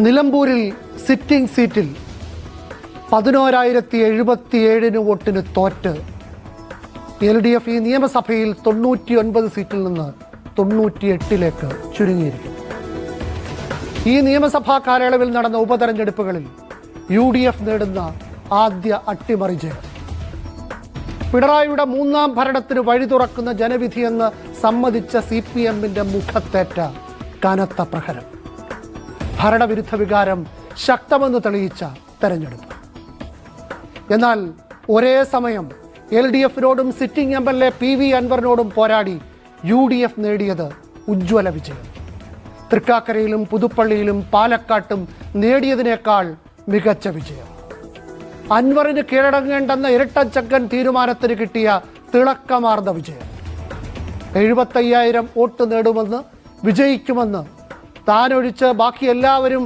നിലമ്പൂരിൽ സിറ്റിംഗ് സീറ്റിൽ 11,077 വോട്ടിന് തോറ്റ് LDF ഈ നിയമസഭയിൽ 99 സീറ്റിൽ നിന്ന് 98 ചുരുങ്ങിയിരിക്കുന്നു. ഈ നിയമസഭാ കാലയളവിൽ നടന്ന ഉപതെരഞ്ഞെടുപ്പുകളിൽ UDF നേടുന്ന ആദ്യ അട്ടിമറി ജയം. പിണറായിയുടെ മൂന്നാം ഭരണത്തിന് വഴി തുറക്കുന്ന ജനവിധിയെന്ന് സമ്മതിച്ച CPM-ന്റെ മുഖത്തേറ്റ കനത്ത പ്രഹരം. ഭരണവിരുദ്ധ വികാരം ശക്തമെന്ന് തെളിയിച്ച തെരഞ്ഞെടുപ്പ്. എന്നാൽ ഒരേ സമയം LDF-നോടും സിറ്റിംഗ് MLA PV അൻവറിനോടും പോരാടി UDF നേടിയത് ഉജ്ജ്വല വിജയം. തൃക്കാക്കരയിലും പുതുപ്പള്ളിയിലും പാലക്കാട്ടും നേടിയതിനേക്കാൾ മികച്ച വിജയം. അൻവറിന് കീഴടങ്ങേണ്ടെന്ന ഇരട്ടച്ചക്കൻ തീരുമാനത്തിന് കിട്ടിയ തിളക്കമാർന്ന വിജയം. 75,000 വോട്ട് നേടുമെന്ന്, വിജയിക്കുമെന്ന് താനൊഴിച്ച് ബാക്കി എല്ലാവരും